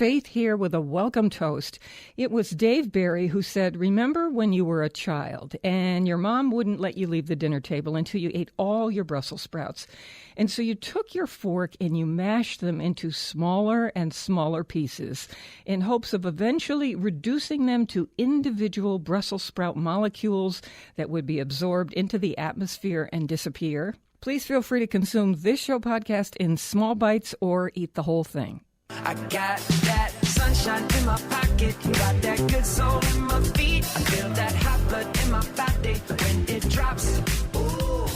Faith here with a welcome toast. It was Dave Barry who said, remember when you were a child and your mom wouldn't let you leave the dinner table until you ate all your Brussels sprouts. And so you took your fork and you mashed them into smaller and smaller pieces in hopes of eventually reducing them to individual Brussels sprout molecules that would be absorbed into the atmosphere and disappear. Please feel free to consume this show podcast in small bites or eat the whole thing. I got that sunshine in my pocket, got that good soul in my feet. I feel that hot blood in my body when it drops. Ooh.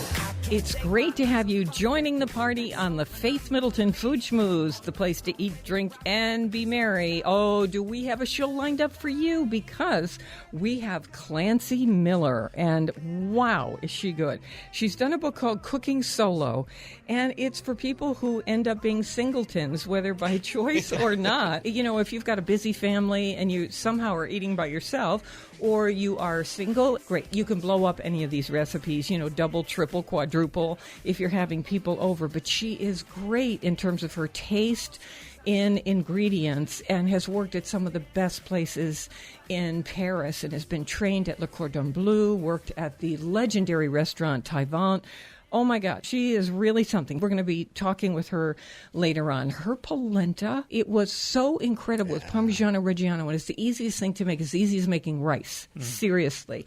It's great to have you joining the party on the Faith Middleton Food Schmooze, the place to eat, drink, and be merry. Oh, do we have a show lined up for you? Because we have Clancy Miller, and wow, is she good. She's done a book called Cooking Solo, and it's for people who end up being singletons, whether by choice or not. You know, if you've got a busy family and you somehow are eating by yourself, or you are single, great. You can blow up any of these recipes, you know, double, triple, quadruple if you're having people over. But she is great in terms of her taste in ingredients and has worked at some of the best places in Paris and has been trained at Le Cordon Bleu, worked at the legendary restaurant Tyvant. Oh, my God, she is really something. We're going to be talking with her later on. Her polenta, it was so incredible with Parmigiano Reggiano, and it's the easiest thing to make. It's easy as making rice. Seriously.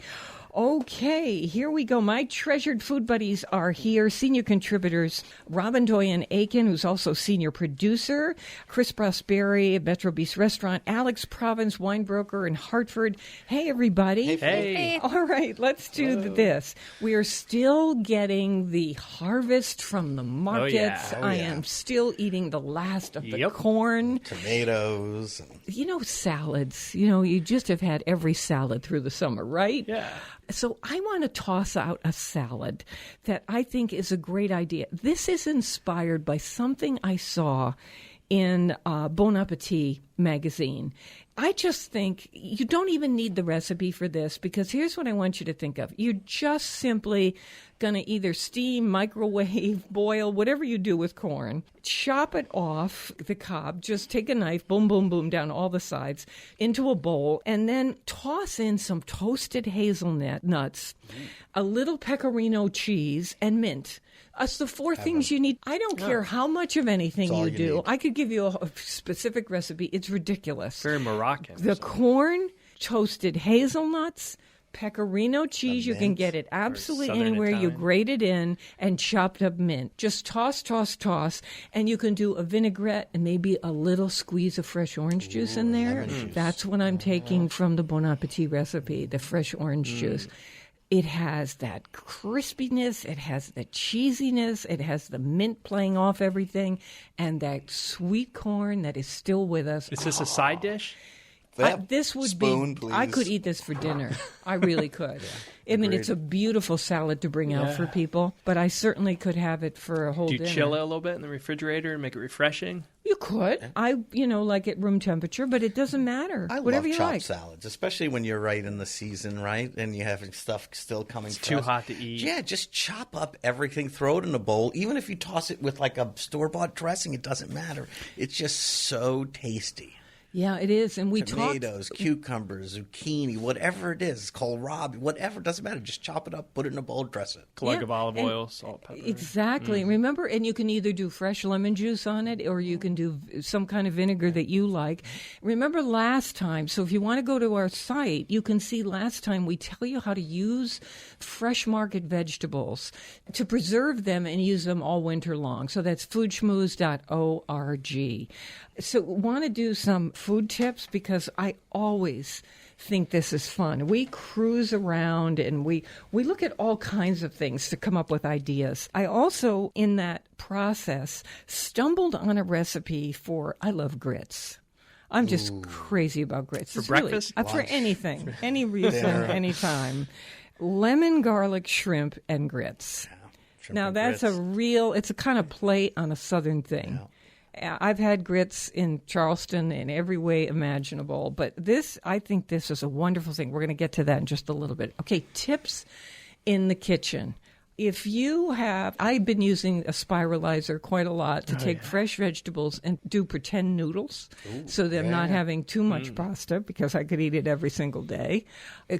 Okay, here we go. My treasured food buddies are here. Senior contributors, Robin Doyen Aiken, who's also senior producer, Chris Prosperi, Metro Beast Restaurant, Alex Province, wine broker in Hartford. Hey, everybody. Hey. All right, let's do this. We are still getting the harvest from the markets. I am still eating the last of the corn. Tomatoes. You know, salads. You know, you just have had every salad through the summer, right? Yeah. So I want to toss out a salad that I think is a great idea. This is inspired by something I saw in Bon Appetit magazine. I just think you don't even need the recipe for this, because here's what I want you to think of. You're just simply going to either steam, microwave, boil, whatever you do with corn. Chop it off the cob. Just take a knife, boom, boom, boom, down all the sides into a bowl, and then toss in some toasted hazelnut nuts, a little pecorino cheese, and mint. That's the four things you need. I don't care how much of anything you do. Need. I could give you a specific recipe. It's ridiculous. Very Moroccan. The corn, toasted hazelnuts, pecorino cheese. You can get it absolutely anywhere. Italian. You grate it in, and chopped up mint. Just toss, toss, toss. And you can do a vinaigrette and maybe a little squeeze of fresh orange juice in there. That's what I'm taking from the Bon Appetit recipe, the fresh orange juice. It has that crispiness, it has the cheesiness, it has the mint playing off everything, and that sweet corn that is still with us. Is this a side dish? This would spoon, be. Please. I could eat this for dinner. I really could. I mean, it's a beautiful salad to bring out for people, but I certainly could have it for a whole dinner. Do you chill it a little bit in the refrigerator and make it refreshing? You could. I, like at room temperature, but it doesn't matter. I Whatever love you chopped like. salads, especially when you're right in the season, right? And you're having stuff still coming fresh. Too hot to eat. Yeah, just chop up everything, throw it in a bowl. Even if you toss it with like a store-bought dressing, it doesn't matter. It's just so tasty. Yeah, it is. And we Tomatoes, cucumbers, zucchini, whatever it is, kohlrabi, whatever, doesn't matter. Just chop it up, put it in a bowl, dress it. Glug of olive oil, salt, pepper. Exactly. Remember, and you can either do fresh lemon juice on it, or you can do some kind of vinegar that you like. Remember last time, so if you want to go to our site, you can see last time we tell you how to use fresh market vegetables to preserve them and use them all winter long. So that's foodschmooze.org. So want to do some food tips, because I always think this is fun. We cruise around and we look at all kinds of things to come up with ideas. I also, in that process, stumbled on a recipe for, I love grits. I'm just crazy about grits. For breakfast? Really, for anything, any reason, anytime. Lemon, garlic, shrimp, and grits. Now, that's it's a kind of play on a Southern thing. Yeah. I've had grits in Charleston in every way imaginable, but I think this is a wonderful thing. We're going to get to that in just a little bit. Okay, tips in the kitchen. if you have, I've been using a spiralizer quite a lot to take fresh vegetables and do pretend noodles. So that I'm not having too much pasta because I could eat it every single day.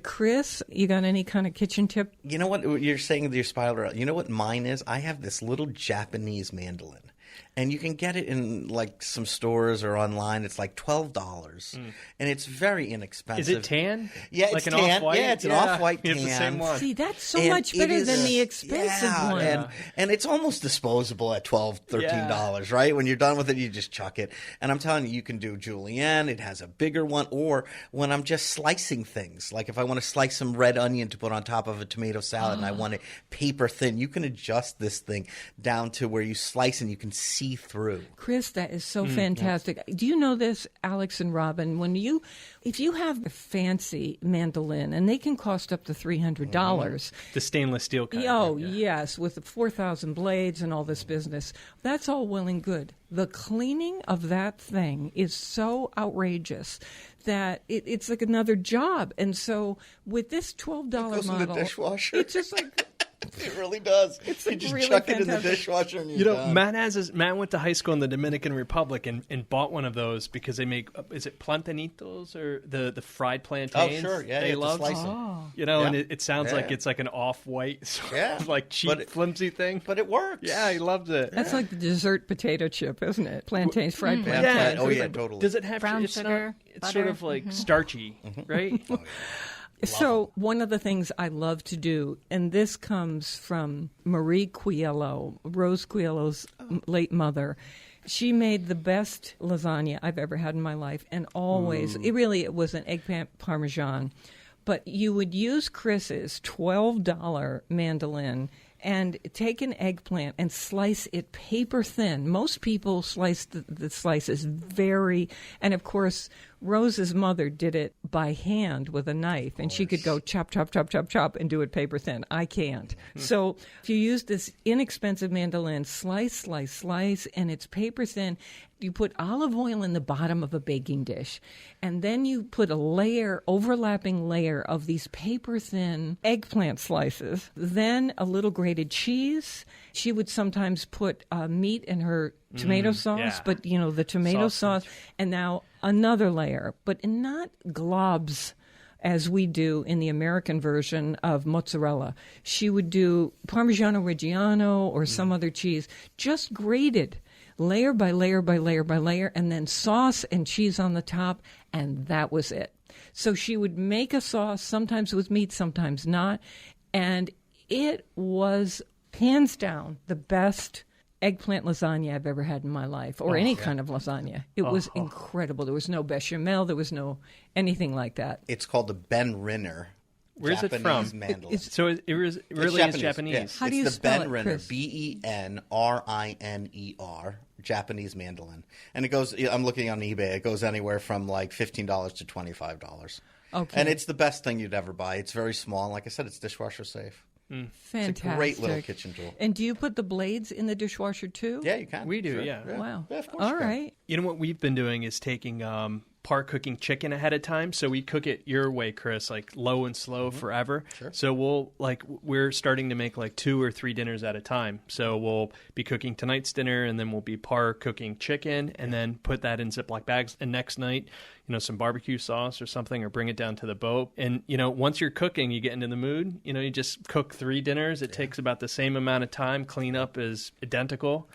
Chris, you got any kind of kitchen tip? You know what you're saying with your spiral? You know what mine is? I have this little Japanese mandolin. And you can get it in like some stores or online. It's like $12, and it's very inexpensive. Is it tan? Yeah, like it's an tan. off-white? Yeah, it's an off-white tan. It's the same one. See, that's so And much it better is- than the expensive one. And it's almost disposable at $12, $13, right? When you're done with it, you just chuck it. And I'm telling you, you can do julienne. It has a bigger one. Or when I'm just slicing things, like if I want to slice some red onion to put on top of a tomato salad and I want it paper thin, you can adjust this thing down to where you slice and you can see through. Chris, that is so fantastic. Do you know this, Alex and Robin? If you have a fancy mandolin, and they can cost up to $300. The stainless steel kind. Oh, yes, with 4,000 blades and all this business. That's all well and good. The cleaning of that thing is so outrageous that it's like another job. And so with this $12 goes in the model, dishwasher. it's just like... It really does. It's you like just really chuck it in the fantastic. dishwasher and you're You know, done. Matt went to high school in the Dominican Republic and bought one of those because they make, is it plantanitos or the fried plantains? Oh, sure. Yeah, they you have to love. slice them. You know, Yeah. and it sounds like Yeah. it's like an off-white, sort Yeah. of like cheap, But it- flimsy thing. But it works. Yeah, he loved it. That's like the dessert potato chip, isn't it? Plantains, fried Yeah. plantains. Oh, yeah, totally. Does it have Brown it's sugar, Not, it's sort butter. of like starchy, right? So one of the things I love to do, and this comes from Marie Coelho, Rose Coelho's late mother. She made the best lasagna I've ever had in my life, and always, it was an eggplant parmesan. But you would use Chris's $12 mandolin and take an eggplant and slice it paper thin. Most people slice the slices very, and of course, Rose's mother did it by hand with a knife, and she could go chop, chop, chop, chop, chop, and do it paper thin. I can't. So if you use this inexpensive mandolin, slice, slice, slice, and it's paper thin, you put olive oil in the bottom of a baking dish, and then you put a overlapping layer of these paper thin eggplant slices, then a little grated cheese. She would sometimes put meat in her tomato sauce, yeah. but the tomato sauce, and now another layer, but not globs as we do in the American version of mozzarella. She would do Parmigiano Reggiano or some other cheese, just grated, layer by layer by layer by layer, and then sauce and cheese on the top, and that was it. So she would make a sauce, sometimes with meat, sometimes not, and it was hands down the best eggplant lasagna I've ever had in my life, or any kind of lasagna. It was incredible. There was no bechamel. There was no anything like that. It's called the Ben Rinner. Where's it Japanese from? mandolin. So it really is Japanese. Yes. How do it's you the spell Ben it, Rinner, Chris? BenRiner, Japanese mandolin, and it goes. I'm looking on eBay. It goes anywhere from like $15 to $25. Okay. And it's the best thing you'd ever buy. It's very small, and like I said, it's dishwasher safe. Fantastic. It's a great little kitchen tool. And do you put the blades in the dishwasher too? Yeah, you can. We do, Sure. yeah. Wow. Yeah, of course All you can. right. You know what we've been doing is taking par cooking chicken ahead of time. So we cook it your way, Chris, like low and slow forever. Sure. So we're starting to make like 2 or 3 dinners at a time. So we'll be cooking tonight's dinner, and then we'll be par cooking chicken, and then put that in Ziploc bags. And next night, some barbecue sauce or something, or bring it down to the boat. And, once you're cooking, you get into the mood. You just cook 3 dinners. It takes about the same amount of time. Cleanup is identical.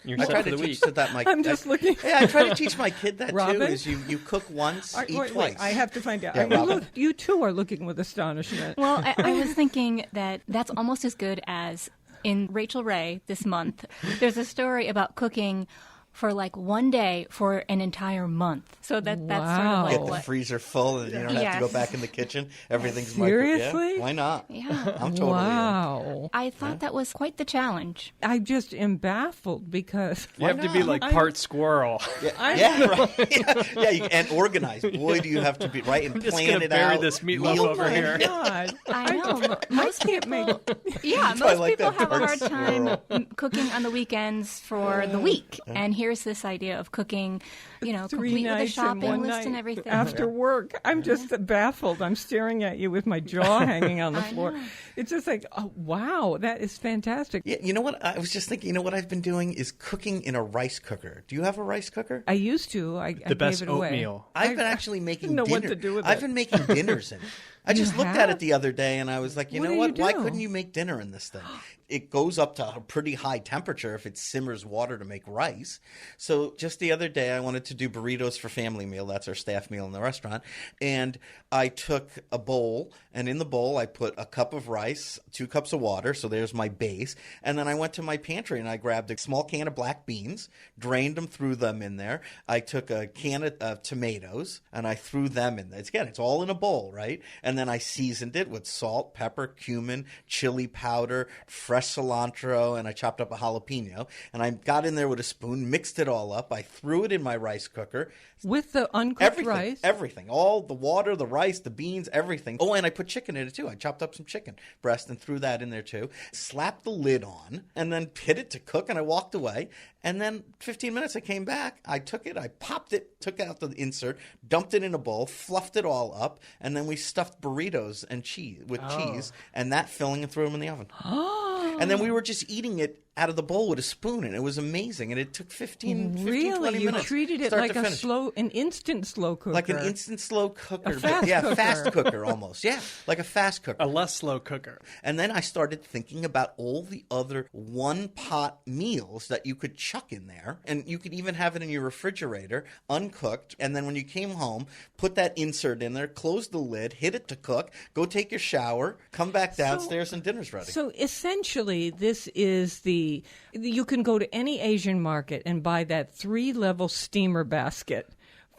You're I set try for to the teach week. that my. I'm just looking. Yeah, I try to teach my kid that Robin? too. Is you cook once, eat Wait, twice. I have to find out. Yeah, Robin? You too are looking with astonishment. Well, I was thinking that that's almost as good as in Rachel Ray this month. There's a story about cooking for like one day for an entire month. So that's sort Wow. of Get like the what. freezer full, and you don't have to Yes. go back in the kitchen. Everything's Seriously? Yeah, why not? Yeah. I'm totally in. Wow. I thought that was quite the challenge. I just am baffled because You have to be like part squirrel. Yeah, right. Yeah, and organized. Boy, do you have to be right and I'm just plan going to it bury out. this meatloaf meal over plan. here. God. I know. Most can't make people, yeah, why I most like people that have a dark hard time swirl. cooking on the weekends for the week. And here's this idea of cooking complete 3 with a nights and shopping 1 list night and everything. after work. I'm just baffled. I'm staring at you with my jaw hanging on the floor. It's just like, oh, wow, that is fantastic. Yeah, you know what? I was just thinking, you know what I've been doing is cooking in a rice cooker. Do you have a rice cooker? I used to. I The best gave it away. oatmeal. I've been actually making didn't know dinner. what to do with I've it. been making dinners in it. I just looked at have? it the other day and I was like, you What know do what? you Why do? couldn't you make dinner in this thing? It goes up to a pretty high temperature if it simmers water to make rice. So just the other day, I wanted to do burritos for family meal. That's our staff meal in the restaurant. And I took a bowl, and in the bowl, I put a cup of rice, 2 cups of water. So there's my base. And then I went to my pantry and I grabbed a small can of black beans, drained them, threw them in there. I took a can of tomatoes and I threw them in there. Again, it's all in a bowl, right? And then I seasoned it with salt, pepper, cumin, chili powder, fresh cilantro, and I chopped up a jalapeno. And I got in there with a spoon, mixed it all up. I threw it in my rice cooker. With the uncooked Everything, rice? everything. All the water, the rice, the beans, everything. Oh, and I put chicken in it too. I chopped up some chicken breast and threw that in there too. Slapped the lid on and then hit it to cook and I walked away. And then 15 minutes I came back. I took it, I popped it, took out the insert, dumped it in a bowl, fluffed it all up, and then we stuffed burritos and cheese with cheese and that filling and threw them in the oven. And then we were just eating it out of the bowl with a spoon, and it was amazing. And it took 15, 20 Really? You minutes. treated it start like to finish. an instant slow cooker. Like an instant slow cooker. A fast yeah, cooker. fast cooker almost. Yeah, like a fast cooker. A less slow cooker. And then I started thinking about all the other one-pot meals that you could chuck in there. And you could even have it in your refrigerator, uncooked. And then when you came home, put that insert in there, close the lid, hit it to cook, go take your shower, come back downstairs, and dinner's ready. So essentially, this is you can go to any Asian market and buy that 3-level steamer basket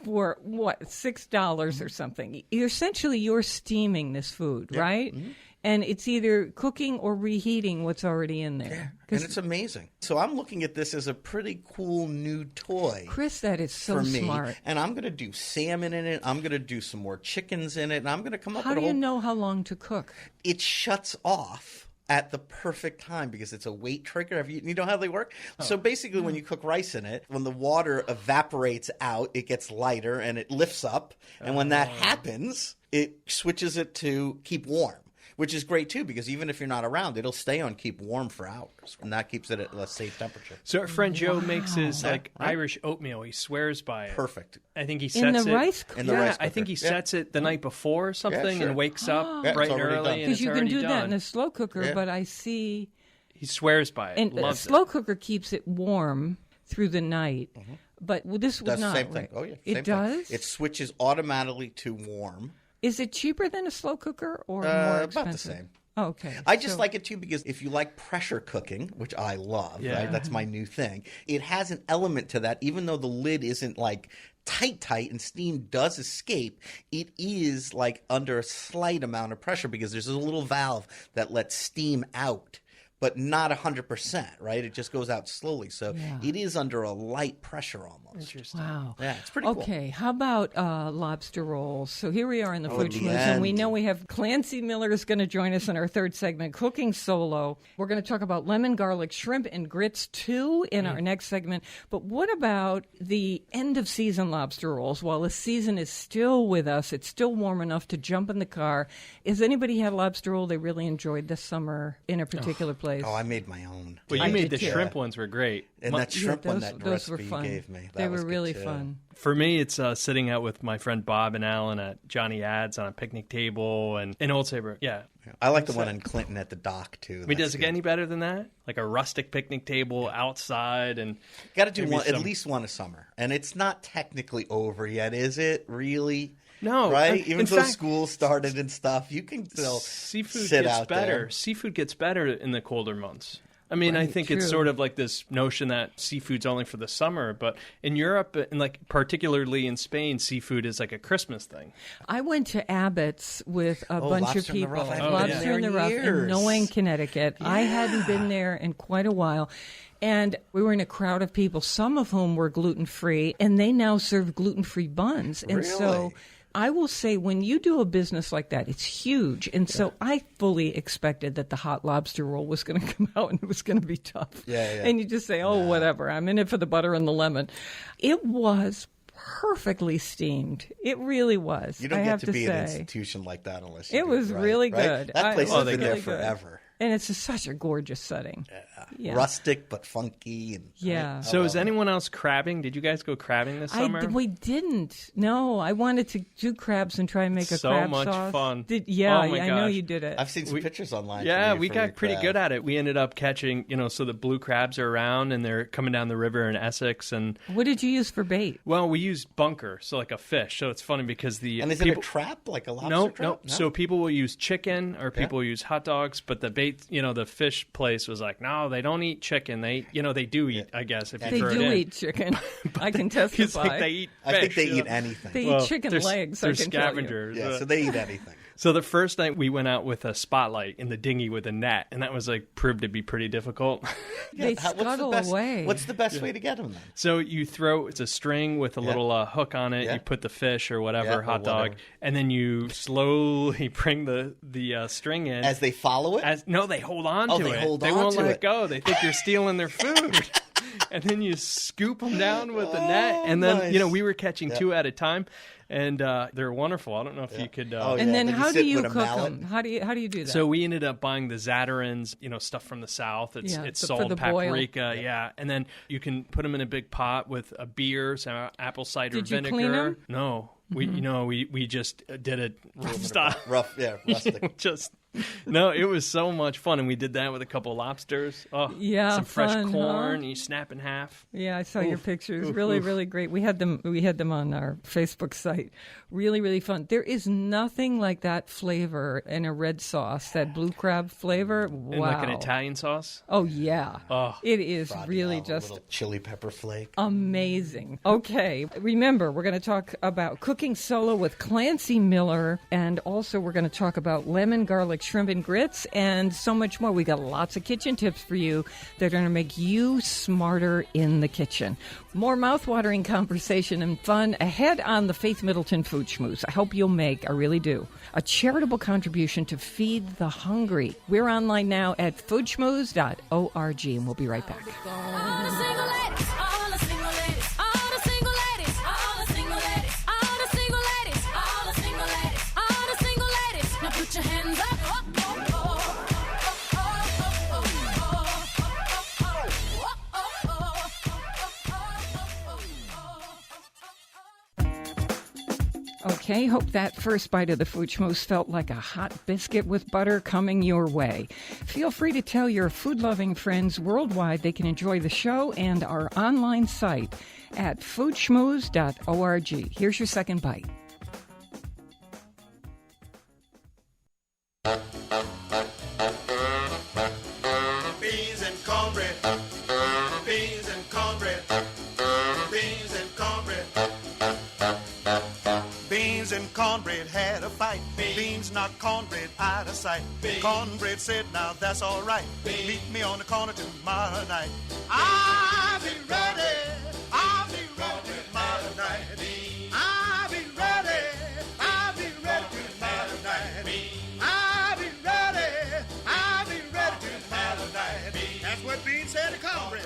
for what, $6 or something. You're steaming this food, right? Mm-hmm. And it's either cooking or reheating what's already in there. And it's amazing. So I'm looking at this as a pretty cool new toy. Chris, that is so for me. smart. And I'm going to do salmon in it. I'm going to do some more chickens in it. And I'm going to come up How with do a you whole... know how long to cook? It shuts off at the perfect time because it's a weight trigger. You know how they work? So basically when you cook rice in it, when the water evaporates out, it gets lighter and it lifts up. And when that happens, it switches it to keep warm, which is great too because even if you're not around, it'll stay on keep warm for hours. And that keeps it at a safe temperature. So our friend Joe makes his Irish oatmeal. He swears by it. Perfect. I think he In sets the it rice cooker? In the rice I think he sets it the night before or something sure. and wakes up Yeah, bright it's and already early done. and Because it's you can already do done. that in a slow cooker, Yeah. but I see... He swears by it. And a Loves slow cooker keeps it warm through the night. But this would Does the not. same thing. right? Oh, yeah. It same does? thing. It switches automatically to warm. Is it cheaper than a slow cooker or more About expensive? the same. Oh, okay. I just So- like it too because if you like pressure cooking, which I love, Yeah. right? That's my new thing. It has an element to that, even though the lid isn't like tight and steam does escape, it is like under a slight amount of pressure because there's a little valve that lets steam out. But not 100%, right? It just goes out slowly. So it is under a light pressure almost. Interesting. Wow. Yeah, it's pretty cool. Okay, how about lobster rolls? So here we are in the Oh, food at the schmooze, and we end. know we have Clancy Miller is going to join us in our third segment, Cooking Solo. We're going to talk about lemon garlic shrimp and grits too in our next segment. But what about the end of season lobster rolls? While the season is still with us, it's still warm enough to jump in the car. Has anybody had a lobster roll they really enjoyed this summer in a particular place? Oh, I made my own. Well, you I made did the too. shrimp ones were great. And that shrimp one, that those were recipe fun. you gave me. They that was were good, really too. fun. For me, it's sitting out with my friend Bob and Alan at Johnny Ad's on a picnic table and in Old Saybrook. Yeah. I like the one in Clinton at the dock, too. I mean, does it get any better than that? Like a rustic picnic table outside and Got to do maybe one, at some- least one a summer. And it's not technically over yet, is it? Really? No, Right? in Even though fact- school started and stuff, you can still seafood sit gets out better. there. Seafood gets better in the colder months. I mean, I Right, think true. it's sort of like this notion that seafood's only for the summer, but in Europe, and like particularly in Spain, seafood is like a Christmas thing. I went to Abbott's with a bunch of Lobster in the people. Rough. I haven't been Lobster there in the in Rough in years. Noank, Connecticut. I hadn't been there in quite a while. And we were in a crowd of people, some of whom were gluten-free, and they now serve gluten-free buns. And so Really? I will say when you do a business like that, it's huge. And so I fully expected that the hot lobster roll was going to come out and it was going to be tough. Yeah. And you just say, oh, whatever. I'm in it for the butter and the lemon. It was perfectly steamed. It really was. You don't I get have to be an say. institution like that unless you It do was right, really right? good. That place It has was been there really good. forever. And it's such a gorgeous setting. Yeah. Rustic but funky. And, Yeah. right? So is anyone else crabbing? Did you guys go crabbing this summer? We didn't. No, I wanted to do crabs and try and make a So crab much sauce. fun. Yeah, Oh my I know gosh. you did it. I've seen some pictures online. Yeah, from you we from your got pretty crab. good at it. We ended up catching, so the blue crabs are around and they're coming down the river in Essex. And What did you use for bait? well, we used bunker, so like a fish. So it's funny because And is it a trap, like a lobster No, trap? no. So people will use chicken or people will use hot dogs, but the bait, the fish place was like, no, they don't eat chicken. They, they do eat, I guess, if They you throw it do in. eat chicken. I can testify. It's like they eat I fish. think they eat anything. They Well, eat chicken they're- legs. They're I can tell you. scavengers. Yeah, so they eat anything. So the first night we went out with a spotlight in the dinghy with a net, and that was proved to be pretty difficult. They What's the scuttle best, away. What's the best way to get them then? So you it's a string with a little hook on it. Yeah. You put the fish or whatever, or hot dog, whatever. and then you slowly bring the string in. As they follow it? No, they hold on Oh, to they it. hold they on won't to let it. go. They think you're stealing their food. And then you scoop them down with the net. And then, nice. we were catching two at a time. And they're wonderful. I don't know if you could... Oh, And yeah. then Did you how do sit you with a cook mallet? them? How do you do that? So we ended up buying the Zatarans, stuff from the South. It's Yeah, it's for salt, the boil. paprika, yeah. And then you can put them in a big pot with a beer, some apple cider Did you vinegar. clean 'em? No, we just did it style. Rough, yeah, rustic. No, it was so much fun, and we did that with a couple of lobsters. Oh, Yeah, some fresh fun, corn. huh? You snap in half. Yeah, I saw your pictures. Really, really great. We had them on our Facebook site. Really, really fun. There is nothing like that flavor in a red sauce, that blue crab flavor. Wow. And like an Italian sauce. Oh, yeah. Oh. It is really Froggy, just little chili pepper flake. amazing. Okay, remember, we're going to talk about cooking solo with Clancy Miller, and also we're going to talk about lemon garlic shrimp and grits, and so much more. We got lots of kitchen tips for you that are going to make you smarter in the kitchen. More mouthwatering conversation and fun ahead on the Faith Middleton Food Schmooze. I hope you'll make, I really do, a charitable contribution to feed the hungry. We're online now at foodschmooze.org, and we'll be right back. All the single ladies, all the single ladies, all the single ladies, all the single ladies, all the single ladies, all the single ladies, all the single ladies. Now put your hands up. Okay, hope that first bite of the Food Schmooze felt like a hot biscuit with butter coming your way. Feel free to tell your food-loving friends worldwide they can enjoy the show and our online site at foodschmooze.org. Here's your second bite. Beans and cornbread. Beans and cornbread. Beans and cornbread. Beans and cornbread had a fight. Beans knocked cornbread out of sight. Cornbread said, now that's all right. Meet me on the corner tomorrow night. I'll be ready. I'll be ready tomorrow night. I'll be ready. I'll be ready tomorrow night. I'll be ready. I'll be ready tomorrow night. That's what Beans said to cornbread.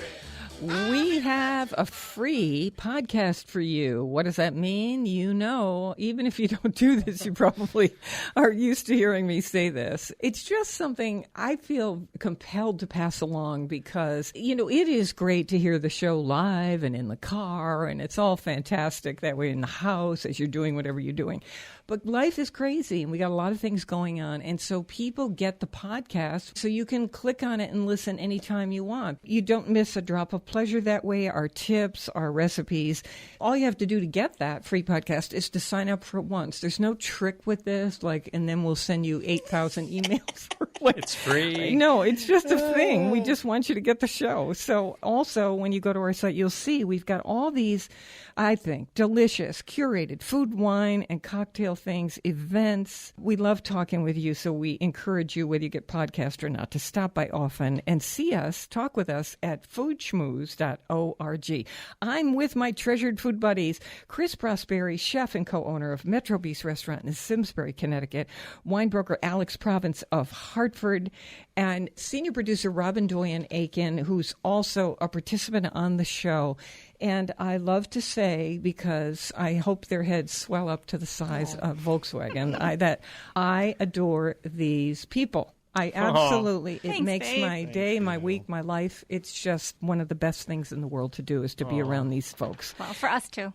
We have a free podcast for you. What does that mean? Even if you don't do this, you probably are used to hearing me say this. It's just something I feel compelled to pass along because, it is great to hear the show live and in the car, and it's all fantastic that way in the house as you're doing whatever you're doing. But life is crazy, and we got a lot of things going on. And so people get the podcast, so you can click on it and listen anytime you want. You don't miss a drop of pleasure that way. Our tips, our recipes. All you have to do to get that free podcast is to sign up for it once. There's no trick with this, and then we'll send you 8,000 emails. It's free. No, it's just a thing. We just want you to get the show. So also, when you go to our site, you'll see we've got all these, I think, delicious, curated food, wine, and cocktail things, events. We love talking with you, so we encourage you, whether you get podcast or not, to stop by often and see us, talk with us at foodschmooze.org. I'm with my treasured food buddies, Chris Prosperi, chef and co-owner of Metro Beast Restaurant in Simsbury, Connecticut, wine broker Alex Province of Hartford, and senior producer Robin Doyen Aiken, who's also a participant on the show. And I love to say, because I hope their heads swell up to the size of Volkswagen, that I adore these people. I absolutely, it Thanks, makes babe. my day, my week, my life. It's just one of the best things in the world to do is to be around these folks. Well, for us too.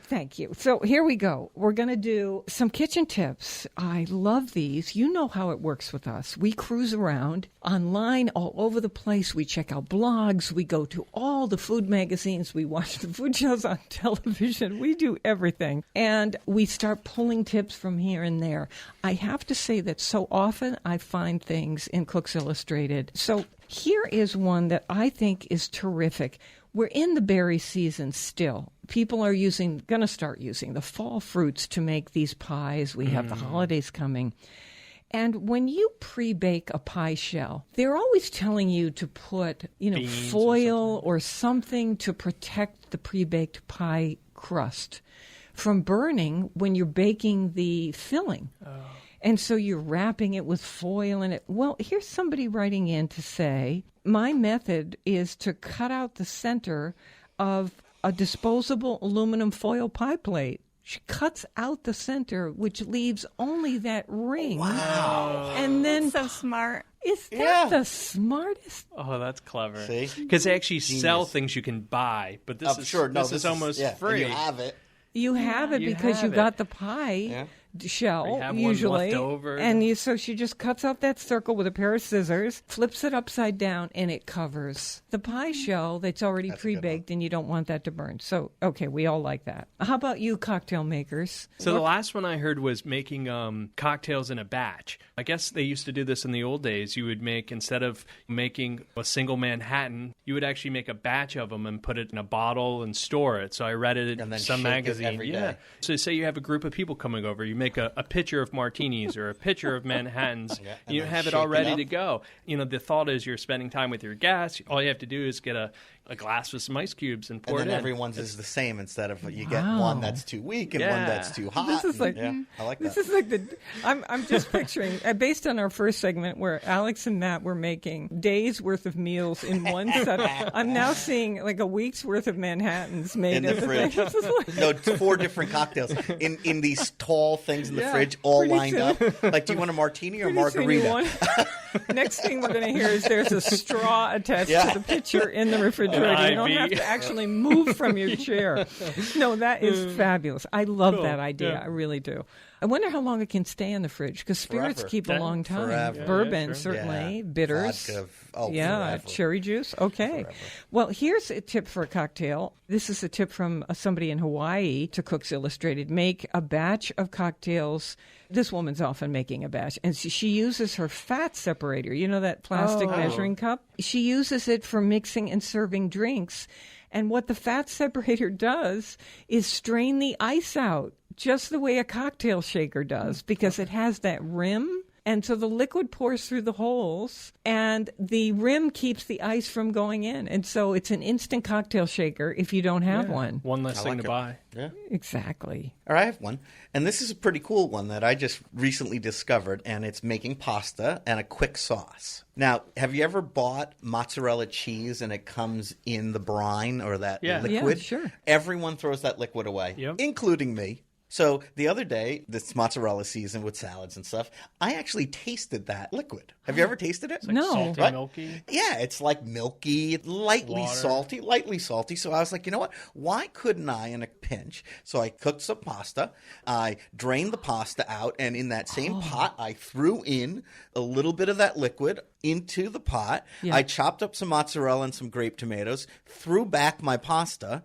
Thank you. So here we go. We're going to do some kitchen tips. I love these. You know how it works with us. We cruise around online all over the place. We check out blogs. We go to all the food magazines. We watch the food shows on television. We do everything. And we start pulling tips from here and there. I have to say that so often I find things in Cooks Illustrated. So here is one that I think is terrific. We're in the berry season still. People are going to start using the fall fruits to make these pies. We have the holidays coming. And when you pre-bake a pie shell, they're always telling you to put, foil or something to protect the pre-baked pie crust from burning when you're baking the filling. And so you're wrapping it with foil in it. Well, here's somebody writing in to say, my method is to cut out the center of a disposable aluminum foil pie plate. She cuts out the center, which leaves only that ring. Wow. And then So smart. Is that the smartest? Oh, that's clever. See? Because they actually sell things you can buy, but this is almost free. And you have it. You have it You because you have got it. the pie Yeah. shell, Or you have one usually. left over. And so she just cuts out that circle with a pair of scissors, flips it upside down, and it covers the pie shell that's already That's a good pre-baked, and you don't want that to burn. So, okay, we all like that. How about you, cocktail makers? So the last one I heard was making cocktails in a batch. I guess they used to do this in the old days. You would make, instead of making a single Manhattan, you would actually make a batch of them and put it in a bottle and store it. So I read it And then in some shake it magazine. every day. So say you have a group of people coming over. You make a pitcher of martinis or a pitcher of Manhattans. and You then have it shake all it ready up. to go. The thought is you're spending time with your guests. All you have to do is get a glass with some ice cubes and pour And then it in. everyone's is the same instead of you get one that's too weak and one Yeah. that's too hot. This is like I like that. This is like I'm just picturing based on our first segment where Alex and Matt were making days worth of meals in one set. I'm now seeing like a week's worth of Manhattans made In the as a fridge. thing. This is like- No, it's 4 different cocktails in these tall things in the Yeah, fridge, all pretty lined soon. up. Like, do you want a martini or Pretty soon you margarita? Next thing we're going to hear is there's a straw attached Yeah. to the pitcher in the refrigerator. You don't have to actually move from your chair. No, that is fabulous. I love Cool. that idea. Yeah. I really do. I wonder how long it can stay in the fridge because spirits Forever. keep a Yeah. long time. Forever. Bourbon, sure. certainly. Yeah. Bitters. Vodka, forever. Cherry juice. Okay. Forever. Well, here's a tip for a cocktail. This is a tip from somebody in Hawaii to Cooks Illustrated. Make a batch of cocktails. This woman's often making a batch, and she uses her fat separator. You know that plastic measuring cup? She uses it for mixing and serving drinks. And what the fat separator does is strain the ice out, just the way a cocktail shaker does, because it has that rim. And so the liquid pours through the holes, and the rim keeps the ice from going in. And so it's an instant cocktail shaker if you don't have one. One less thing like to it. buy. Yeah. Exactly. All right, I have one. And this is a pretty cool one that I just recently discovered, and it's making pasta and a quick sauce. Now, have you ever bought mozzarella cheese and it comes in the brine or that Yeah. liquid? Yeah, sure. Everyone throws that liquid away, Yep. including me. So the other day, this mozzarella season with salads and stuff, I actually tasted that liquid. Have you ever tasted it? No. Salty, Right? milky. Yeah, it's like milky, lightly salty. So I was like, you know what? Why couldn't I in a pinch? So I cooked some pasta. I drained the pasta out, and in that same pot, I threw in a little bit of that liquid into the pot. Yeah. I chopped up some mozzarella and some grape tomatoes, threw back my pasta,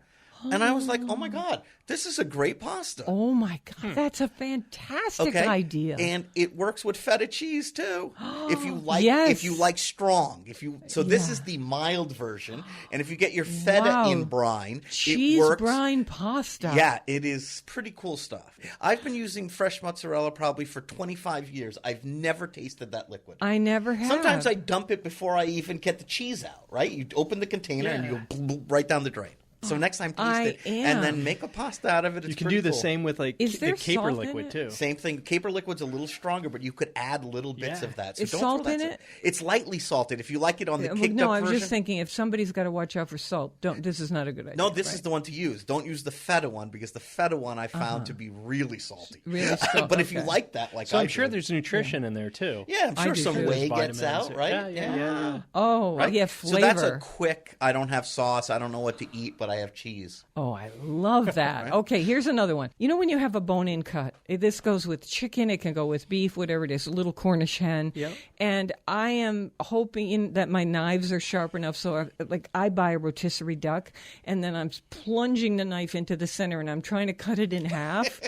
and I was like, oh my God, this is a great pasta. Oh, my God. That's a fantastic Okay, idea. and it works with feta cheese too. If you like, Yes. if you like strong, this is the mild version. And if you get your feta Wow. in brine, Cheese it works. brine pasta. Yeah, it is pretty cool stuff. I've been using fresh mozzarella probably for 25 years. I've never tasted that liquid. I never have. Sometimes I dump it before I even get the cheese out. Right? You open the container and you go right down the drain. So next time, taste I it, am. and then make a pasta out of it. It's You can pretty do the cool. same with like Is the there caper salt in liquid it? too. Same thing. Caper liquid's a little stronger, but you could add little bits Yeah. of that. So Is don't salt throw that in stuff- it? It's lightly salted. If you like it on the kicked no, up I was version. just thinking if somebody's got to watch out for salt, this is not a good idea. No, this right? is the one to use. Don't use the feta one because the feta one I found to be really salty. Really salty, But if you okay. like that, like So I'm I sure do, there's nutrition in there too. yeah, I'm I sure do some too. whey Vitamins. gets out, right? Yeah. Oh, Right? yeah, So flavor. that's a quick. I don't have sauce. I don't know what to eat, but I have cheese. Oh, I love that. Okay, here's another one. You know when you have a bone-in cut? This goes with chicken. It can go with beef, whatever it is, a little Cornish hen. Yep. And I am hoping that my knives are sharp enough so I buy a rotisserie duck, and then I'm plunging the knife into the center, and I'm trying to cut it in half.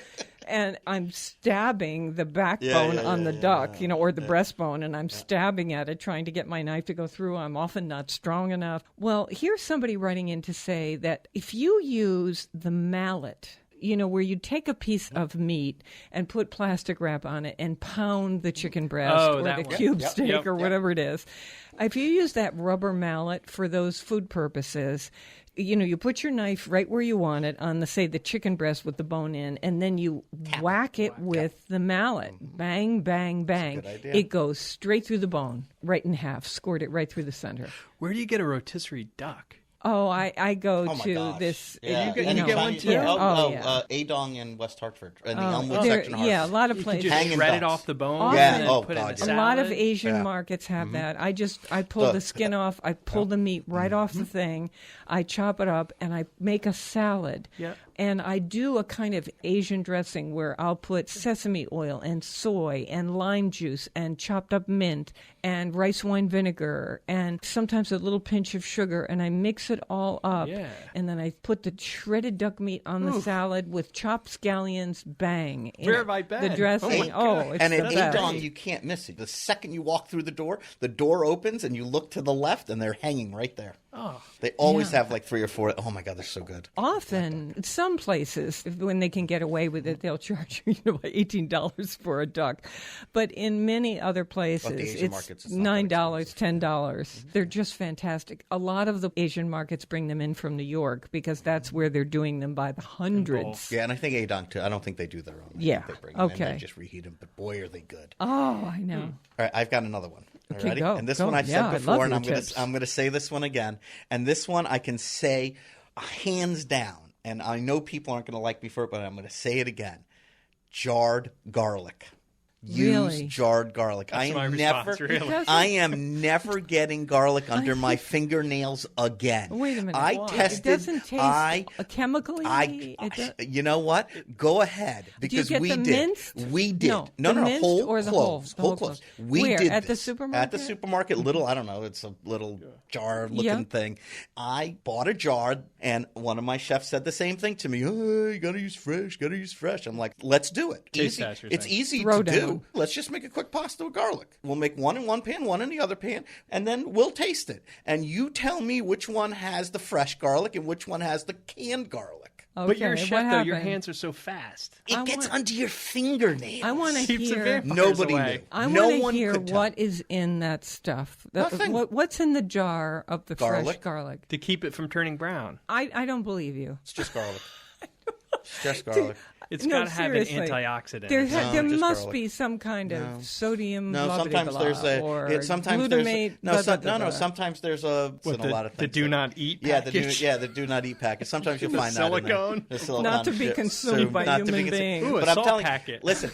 And I'm stabbing the backbone on the duck, or the breastbone, and I'm stabbing at it, trying to get my knife to go through. I'm often not strong enough. Well, here's somebody writing in to say that if you use the mallet, where you take a piece of meat and put plastic wrap on it and pound the chicken breast or that the one. cube Yep, steak yep, or whatever it is, if you use that rubber mallet for those food purposes, you put your knife right where you want it on the chicken breast with the bone in, and then you whack it with the mallet. Bang, bang, bang. good idea. It goes straight through the bone, right in half, scored it right through the center. Where do you get a rotisserie duck? Oh, I go Oh my to gosh. this. Yeah. you And get one too? Yeah. Oh, yeah. Adong in West Hartford, in the Elmwood There- section of Hartford. yeah, a lot of You places. just Hanging shred it ducks. off the bone. Often. Yeah. And Oh, put it in God, a yeah. A lot of salad? Asian Yeah. markets have that. I pull the skin off. I pull the meat right off the thing. I chop it up and I make a salad. Yeah. And I do a kind of Asian dressing where I'll put sesame oil and soy and lime juice and chopped up mint and rice wine vinegar and sometimes a little pinch of sugar, and I mix it all up. Yeah. And then I put the shredded duck meat on the salad with chopped scallions. Bang. Where have I been? The dressing. Oh, my Oh, it's And the at best. Adong, you can't miss it. The second you walk through the door opens and you look to the left and they're hanging right there. Oh. They always have like 3 or 4. Oh my God, they're so good. Often, some places, when they can get away with it, they'll charge you $18 for a duck. But in many other places, But the Asian it's markets, it's not that $9, $10. They're just fantastic. A lot of the Asian markets bring them in from New York because that's where they're doing them by the hundreds. Yeah, and I think Adong too. I don't think they do their own. I Yeah, think they bring them in, okay. they just reheat them. But boy, are they good. Oh, I know. All right, I've got another one. All Okay, ready? go, And this go. one I've Yeah, I said love before, and your I'm tips. going to say this one again. And this one I can say hands down. And I know people aren't going to like me for it, but I'm going to say it again. Jarred garlic. Use Really? jarred garlic. That's my never, response, really. I am never getting garlic under my fingernails again. Wait a minute. I Why? tested. It doesn't taste chemically. You know what? Go ahead because get we the did. minced? We did. No, the minced whole or the cloves. whole? The whole cloves. cloves. We Where? did At the this. supermarket? At the supermarket, little. I don't know. It's a little jar-looking thing. I bought a jar, and one of my chefs said the same thing to me. Oh, you gotta use fresh. Gotta use fresh. I'm like, let's do it. Taste Easy. test, you're It's saying. easy Throw to do. down. Let's just make a quick pasta with garlic. We'll make one in one pan, one in the other pan, and then we'll taste it. And you tell me which one has the fresh garlic and which one has the canned garlic. Okay, But you're a what chef, though. Your happened? hands are so fast. It I gets want- under your fingernails. I want to Keeps the hear. vampires Nobody away. knew. I no want to one hear could tell. what is in that stuff. Nothing. What's in the jar of the fresh Garlic. garlic? To keep it from turning brown. I don't believe you. It's just garlic. It's just garlic. It's No, got to have an seriously. antioxidant. There, No, there just must garlic. be some kind of sodium. No, blah, sometimes blah, blah, there's a. or sometimes glutamate. there's blah, blah, blah. Sometimes there's a. It's What, in a lot of the things. do not eat Yeah, package? the do not eat package. Sometimes you'll The find that in silicone? there. The silicone. Not to be shit. consumed by not to be human consumed. beings. Ooh, a But I'm salt telling packet. you, listen.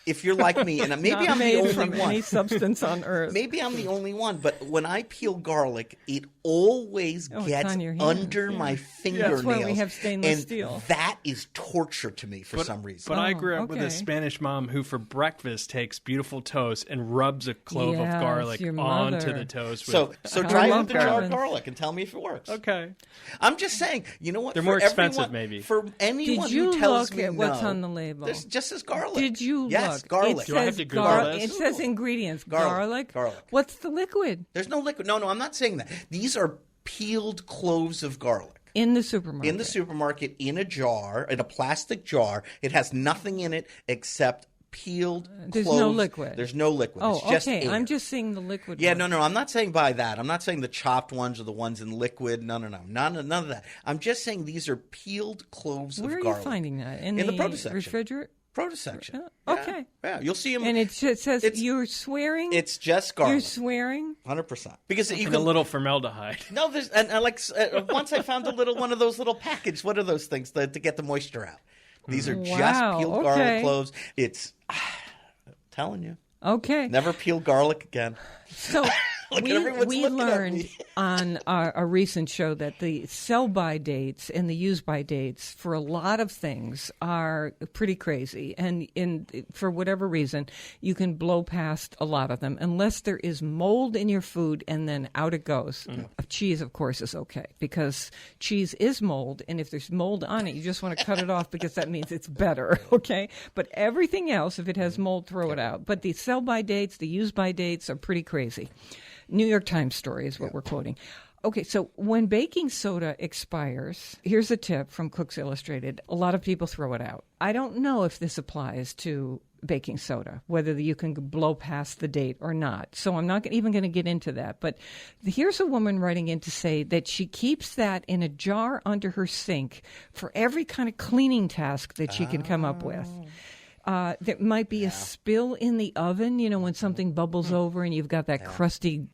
If you're like me, and maybe Not I'm the made only from one. any substance on earth. Maybe I'm the only one, but when I peel garlic, it always Oh, it's gets on your hands, under yeah. my fingernails. That's why we have stainless and steel. That is torture to me for some reason. But I Oh, grew up with a okay. Spanish mom who, for breakfast, takes beautiful toast and rubs a clove Yes, of garlic your onto mother. the toast. so With... I try it love with the jarred garlic. garlic and tell me if it works. Okay. I'm just saying, you know what? They're For more expensive, everyone- maybe. For anyone Did you who tells look me at what's no, on the label? This just says garlic. Did you Yes, look? garlic. Do I have to Google this? It says ingredients. Garlic. Garlic. Garlic. What's the liquid? There's no liquid. No, I'm not saying that. These are peeled cloves of garlic. In the supermarket. In the supermarket, in a jar, in a plastic jar. It has nothing in it except peeled There's cloves. no liquid. There's no liquid. Oh, it's just okay. air. I'm just seeing the liquid. Yeah, one. no. I'm not saying by that. I'm not saying the chopped ones or the ones in liquid. No. None of that. I'm just saying these are peeled cloves Where of are garlic. you finding that? In the produce section. refrigerator? Produce section. Okay. Yeah, you'll see them. And it says you're swearing? It's just garlic. You're swearing? 100%. Because you And can a little formaldehyde. No, there's and once I found one of those little packets. What are those things to get the moisture out? These are just peeled garlic cloves. It's telling you. Okay. Never peel garlic again. So we learned on a recent show that the sell-by dates and the use-by dates for a lot of things are pretty crazy. And for whatever reason, you can blow past a lot of them unless there is mold in your food, and then out it goes. Cheese, of course, is okay because cheese is mold, and if there's mold on it, you just want to cut it off because that means it's better, okay? But everything else, if it has mold, throw it out. But the sell-by dates, the use-by dates are pretty crazy. New York Times story is what we're quoting. Okay, so when baking soda expires, here's a tip from Cooks Illustrated. A lot of people throw it out. I don't know if this applies to baking soda, whether you can blow past the date or not. So I'm not even going to get into that. But here's a woman writing in to say that she keeps that in a jar under her sink for every kind of cleaning task that she can come up with. There might be a spill in the oven, when something bubbles over and you've got that crusty,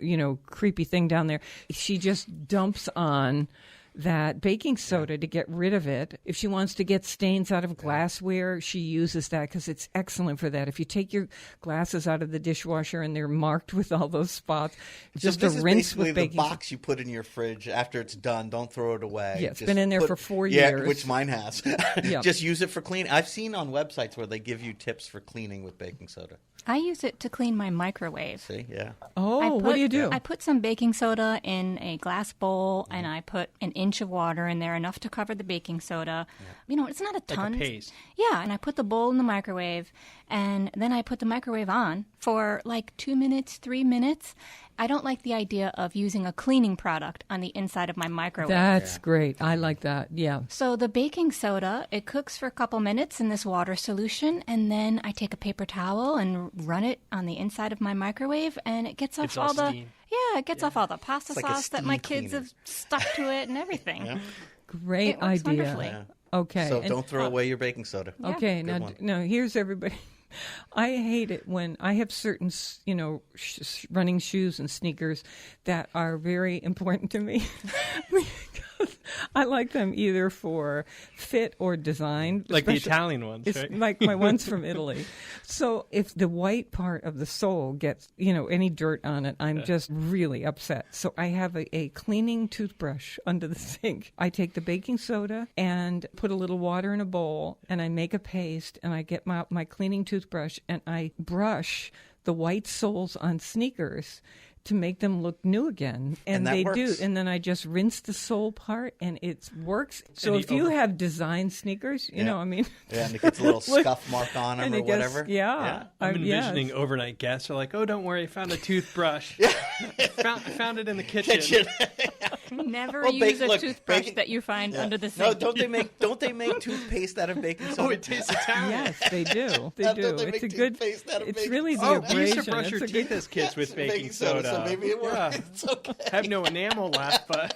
creepy thing down there. She just dumps on that baking soda to get rid of it. If she wants to get stains out of glassware, she uses that because it's excellent for that. If you take your glasses out of the dishwasher and they're marked with all those spots, just this a is rinse basically with baking soda. the box you put in your fridge after it's done. Don't throw it away. Yeah, it's been in there for 4 years. Yeah, which mine has. Yeah. Just use it for cleaning. I've seen on websites where they give you tips for cleaning with baking soda. I use it to clean my microwave. See, yeah. Oh, what do you do? I put some baking soda in a glass bowl, and I put an inch of water in there, enough to cover the baking soda. It's not a ton. Like a paste. Yeah, and I put the bowl in the microwave, and then I put the microwave on for like 2 minutes, 3 minutes. I don't like the idea of using a cleaning product on the inside of my microwave. That's great. I like that. Yeah. So the baking soda, it cooks for a couple minutes in this water solution, and then I take a paper towel and run it on the inside of my microwave, and it gets off all the steam. it gets off all the pasta like a sauce that my steam kids cleaner. have stuck to it and everything. Great It works idea. wonderfully. Okay. So and- don't throw away your baking soda. Okay, Good one. now here's everybody. I hate it when I have certain, running shoes and sneakers that are very important to me because I like them either for fit or design. Like the especially- Italian ones, It's right? like my ones from Italy. So if the white part of the sole gets, any dirt on it, I'm just really upset. So I have a cleaning toothbrush under the sink. I take the baking soda and put a little water in a bowl, and I make a paste, and I get my cleaning toothbrush, and I brush the white soles on sneakers to make them look new again. And that they works. do. And then I just rinse the sole part, and it works. So And if you have design sneakers, Yeah, and it gets a little scuff mark on them and or it gets- whatever. Yeah. I'm envisioning it's- overnight guests are like, "Oh, don't worry, I found a toothbrush. found it in the kitchen." Never Well, use a look, toothbrush baking- that you find under the No, sink. don't they make toothpaste out of baking soda? Oh, it tastes Italian. Yes, they do. They Don't do. they It's make a good. toothpaste out of It's baking really the Oh, we abrasion. used to brush your It's a teeth good- as kids with baking soda. So maybe it works. Yeah. It's okay. Have no enamel left, but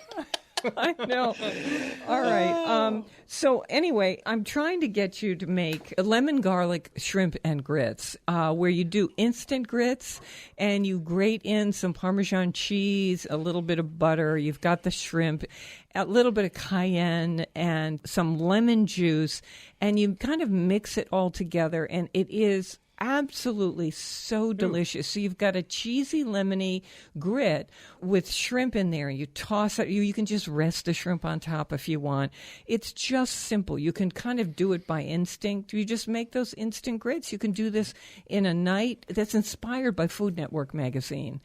I know. All right. So anyway, I'm trying to get you to make a lemon garlic shrimp and grits, where you do instant grits and you grate in some Parmesan cheese, a little bit of butter. You've got the shrimp, a little bit of cayenne, and some lemon juice, and you kind of mix it all together, and it is absolutely so delicious. So you've got a cheesy lemony grit with shrimp in there. You toss it. You can just rest the shrimp on top if you want. It's just simple. You can kind of do it by instinct. You just make those instant grits. You can do this in a night. That's inspired by Food Network magazine.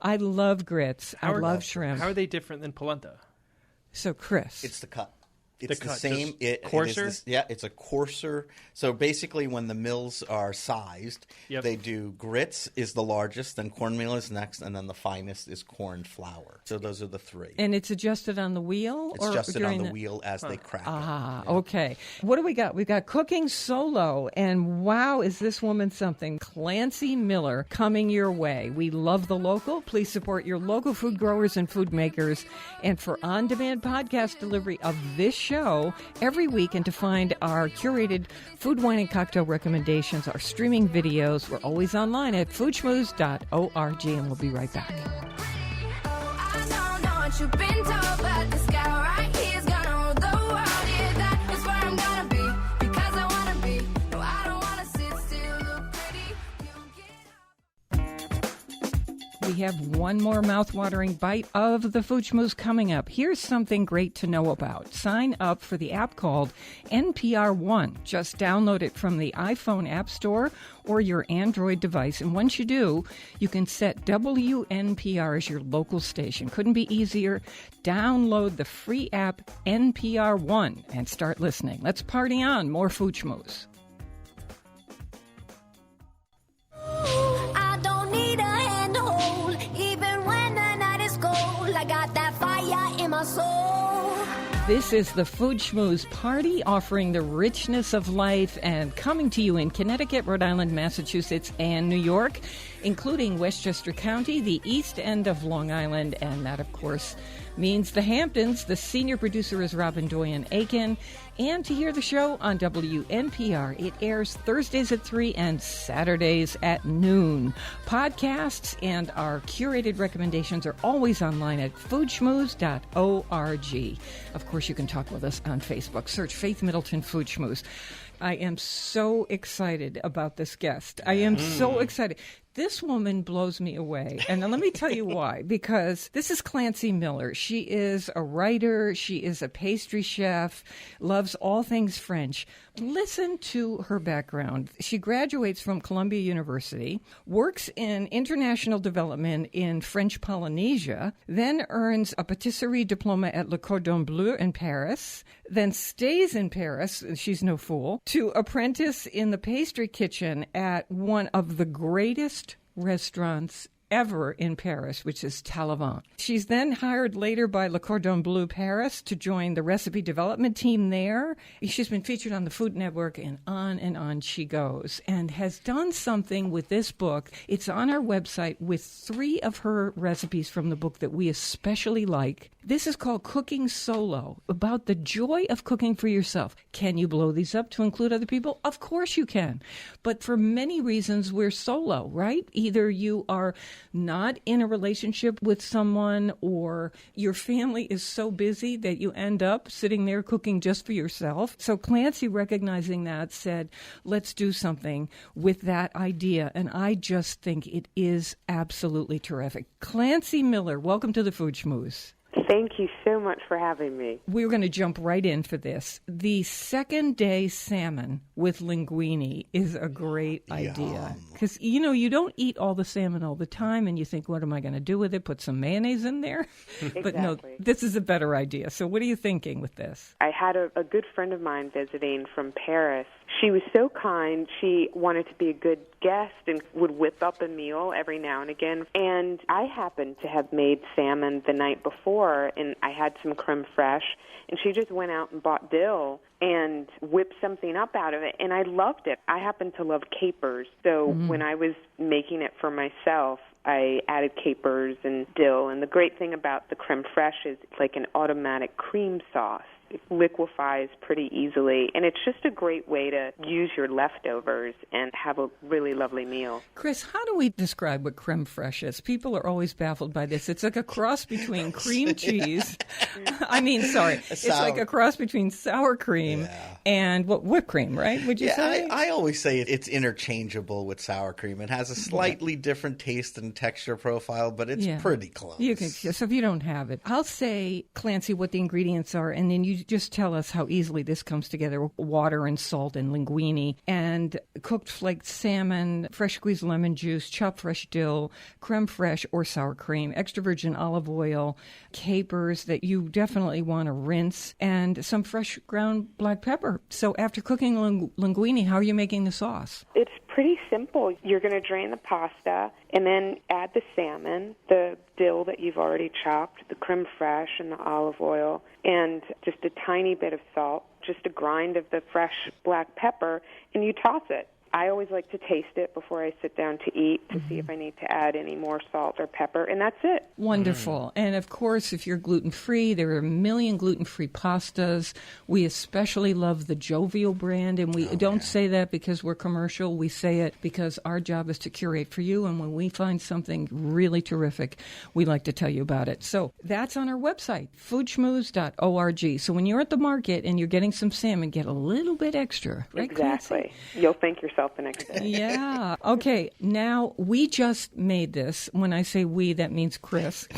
I love grits. I love shrimp. How are they different than polenta? So Chris, It's the cut. It's the cut, same. just coarser? It's a coarser. So basically, when the mills are sized, Yep. they do grits is the largest, then cornmeal is next, and then the finest is corn flour. So those are the three. And it's adjusted on the wheel? It's or adjusted on during the wheel as they crack it. Okay. What do we got? We've got Cooking Solo, and wow, is this woman something. Clancy Miller coming your way. We love the local. Please support your local food growers and food makers. And for on-demand podcast delivery of this show every week, and to find our curated food, wine, and cocktail recommendations, our streaming videos, we're always online at foodschmooze.org, and we'll be right back. I don't know what you've been told, but this guy right here is gonna rule the world. Yeah, that is where I'm gonna be, because I wanna be. No, I don't wanna sit still, look pretty. We have one more mouth-watering bite of the Food Schmooze coming up. Here's something great to know about. Sign up for the app called NPR One. Just download it from the iPhone App Store or your Android device. And once you do, you can set WNPR as your local station. Couldn't be easier. Download the free app NPR One and start listening. Let's party on. More Food Schmooze. I don't need a hand to hold, even when the night is cold. I got that fire in my soul. This is the Food Schmooze Party, offering the richness of life and coming to you in Connecticut, Rhode Island, Massachusetts, and New York, including Westchester County, the east end of Long Island, and that, of course, means the Hamptons. The senior producer is Robin Doyen-Aiken. And to hear the show on WNPR, it airs Thursdays at 3 and Saturdays at noon. Podcasts and our curated recommendations are always online at foodschmooze.org. Of course, you can talk with us on Facebook. Search Faith Middleton Food Schmooze. I am so excited about this guest. I am so excited. This woman blows me away. And let me tell you why. Because this is Clancy Miller. She is a writer. She is a pastry chef, loves all things French. Listen to her background. She graduates from Columbia University, works in international development in French Polynesia, then earns a patisserie diploma at Le Cordon Bleu in Paris, then stays in Paris, she's no fool, to apprentice in the pastry kitchen at one of the greatest restaurants ever in Paris, which is Calloway. She's then hired later by Le Cordon Bleu Paris to join the recipe development team there. She's been featured on the Food Network, and on she goes, and has done something with this book. It's on our website with 3 of her recipes from the book that we especially like. This is called Cooking Solo, about the joy of cooking for yourself. Can you blow these up to include other people? Of course you can. But for many reasons, we're solo, right? Either you are not in a relationship with someone, or your family is so busy that you end up sitting there cooking just for yourself. So Clancy, recognizing that, said, let's do something with that idea. And I just think it is absolutely terrific. Clancy Miller, welcome to the Food Schmooze. Thank you so much for having me. We're going to jump right in for this. The second day salmon with linguine is a great idea. Because, you know, you don't eat all the salmon all the time, and you think, what am I going to do with it? Put some mayonnaise in there? Exactly. But no, this is a better idea. So what are you thinking with this? I had a good friend of mine visiting from Paris. She was so kind. She wanted to be a good guest and would whip up a meal every now and again. And I happened to have made salmon the night before, and I had some creme fraiche, and she just went out and bought dill and whipped something up out of it, and I loved it. I happen to love capers, so when I was making it for myself, I added capers and dill, and the great thing about the creme fraiche is it's like an automatic cream sauce. It liquefies pretty easily, and it's just a great way to use your leftovers and have a really lovely meal. Chris, how do we describe what creme fraiche is? People are always baffled by this. It's like a cross between cream cheese. It's like a cross between sour cream and whipped cream, right? Would you say? I always say it's interchangeable with sour cream. It has a slightly different taste and texture profile, but it's pretty close. So if you don't have it, I'll say, Clancy, what the ingredients are, and then you just tell us how easily this comes together. Water and salt and linguine and cooked flaked salmon, fresh squeezed lemon juice, chopped fresh dill, creme fraiche or sour cream, extra virgin olive oil, capers that you definitely want to rinse, and some fresh ground black pepper. So after cooking linguine, how are you making the sauce? It's pretty simple. You're going to drain the pasta and then add the salmon, the dill that you've already chopped, the creme fraiche and the olive oil, and just a tiny bit of salt, just a grind of the fresh black pepper, and you toss it. I always like to taste it before I sit down to eat to see if I need to add any more salt or pepper, and that's it. Wonderful. And of course, if you're gluten-free, there are a million gluten-free pastas. We especially love the Jovial brand, and we don't say that because we're commercial. We say it because our job is to curate for you, and when we find something really terrific, we like to tell you about it. So that's on our website, foodschmooze.org. So when you're at the market and you're getting some salmon, get a little bit extra. Right, Exactly. Clancy? You'll thank yourself the next day. Yeah. Okay. Now, we just made this. When I say we, that means Chris.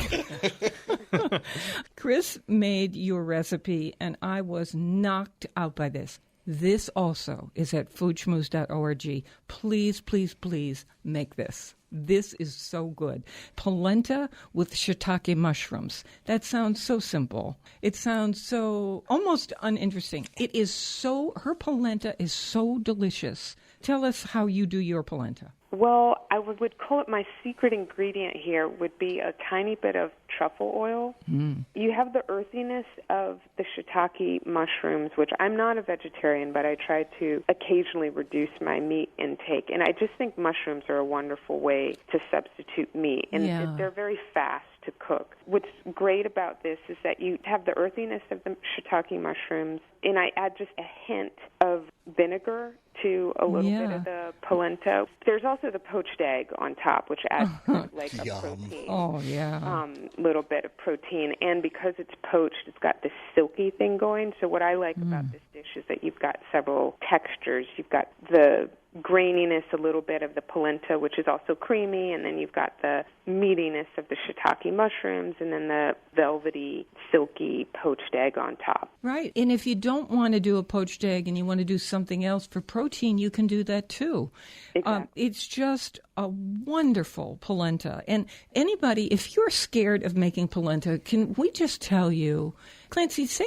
Chris made your recipe, and I was knocked out by this. This also is at foodschmooze.org. Please, please, please make this. This is so good. Polenta with shiitake mushrooms. That sounds so simple. It sounds so almost uninteresting. It is so, her polenta is so delicious. Tell us how you do your polenta. Well, I would call it my secret ingredient here would be a tiny bit of truffle oil. You have the earthiness of the shiitake mushrooms, which I'm not a vegetarian, but I try to occasionally reduce my meat intake. And I just think mushrooms are a wonderful way to substitute meat. And they're very fast to cook. What's great about this is that you have the earthiness of the shiitake mushrooms, and I add just a hint of vinegar to a little bit of the polenta. There's also the poached egg on top, which adds kind of like a protein. Oh, yeah. Little bit of protein. And because it's poached, it's got this silky thing going. So what I like about this dish is that you've got several textures. You've got the graininess a little bit of the polenta, which is also creamy, and then you've got the meatiness of the shiitake mushrooms, and then the velvety, silky poached egg on top. Right. And if you don't want to do a poached egg and you want to do something else for protein, you can do that too. Exactly. It's just a wonderful polenta. And anybody, if you're scared of making polenta, can we just tell you, Clancy, say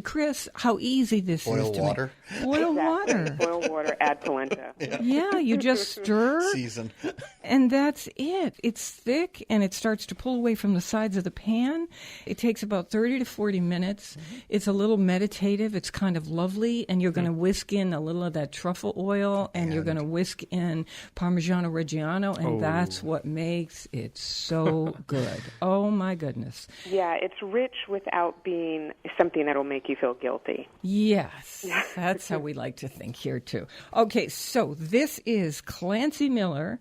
Chris, how easy this is to water. make. Boil water. Boil water, add polenta. Yeah, you just stir. Season. And that's it. It's thick, and it starts to pull away from the sides of the pan. It takes about 30 to 40 minutes. It's a little meditative. It's kind of lovely, and you're going to whisk in a little of that truffle oil, and you're going to whisk in Parmigiano Reggiano, and that's what makes it so good. Oh, my goodness. Yeah, it's rich without being something that'll make you feel guilty. Yes, that's how we like to think here, too. Okay, so this is Clancy Miller,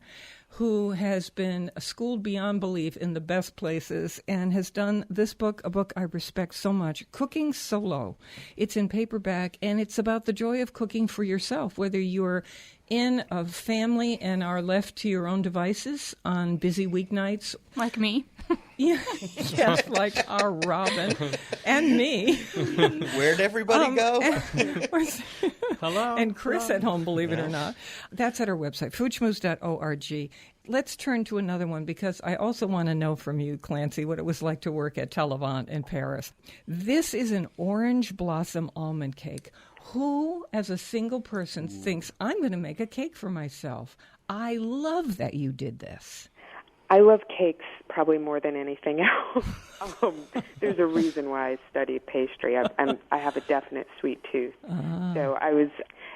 who has been schooled beyond belief in the best places and has done this book, a book I respect so much, Cooking Solo. It's in paperback, and it's about the joy of cooking for yourself, whether you're in a family and are left to your own devices on busy weeknights. Like me. Yeah, yes, like our Robin and me. Where'd everybody go? Hello. And Chris at home, believe it or not. That's at our website, foodschmooze.org. Let's turn to another one, because I also want to know from you, Clancy, what it was like to work at Talavant in Paris. This is an orange blossom almond cake. Who, as a single person, thinks, I'm going to make a cake for myself? I love that you did this. I love cakes probably more than anything else. There's a reason why I studied pastry. I have a definite sweet tooth. So I was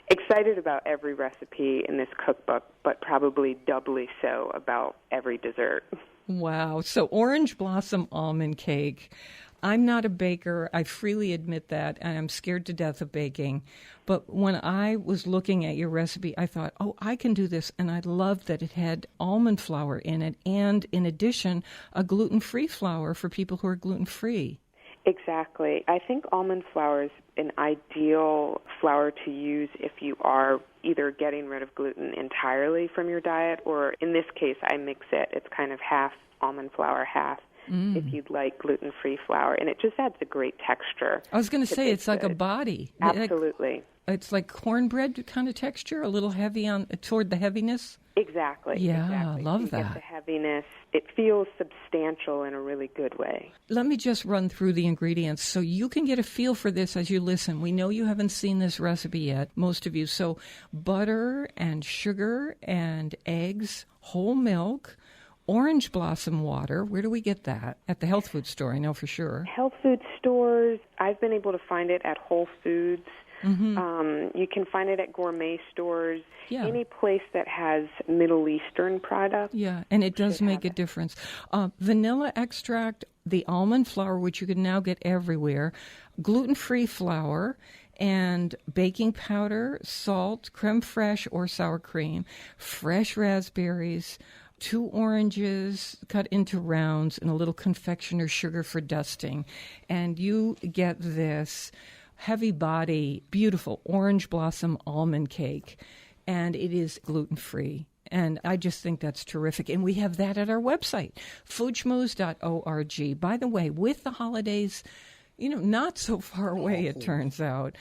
excited about every recipe in this cookbook, but probably doubly so about every dessert. Wow. So orange blossom almond cake. I'm not a baker. I freely admit that, and I'm scared to death of baking. But when I was looking at your recipe, I thought, oh, I can do this. And I loved that it had almond flour in it, and in addition, a gluten-free flour for people who are gluten-free. Exactly. I think almond flour is an ideal flour to use if you are either getting rid of gluten entirely from your diet, or in this case, I mix it. It's kind of half almond flour, half if you'd like gluten-free flour, and it just adds a great texture. I was going to say it's like a good. body. Absolutely. It's like cornbread kind of texture, a little heavy toward the heaviness. Exactly. Yeah, exactly. love you that. Get the heaviness. It feels substantial in a really good way. Let me just run through the ingredients so you can get a feel for this as you listen. We know you haven't seen this recipe yet, most of you. So butter and sugar and eggs, whole milk, orange blossom water. Where do we get that? At the health food store, I know for sure. Health food stores, I've been able to find it at Whole Foods. You can find it at gourmet stores, any place that has Middle Eastern products. Yeah, and it does make a difference. Vanilla extract, the almond flour, which you can now get everywhere, gluten-free flour, and baking powder, salt, creme fraiche or sour cream, fresh raspberries, 2 oranges cut into rounds, and a little confectioner's sugar for dusting. And you get this heavy body, beautiful orange blossom almond cake, and it is gluten-free. And I just think that's terrific. And we have that at our website, foodschmooze.org. By the way, with the holidays, not so far away, it turns out.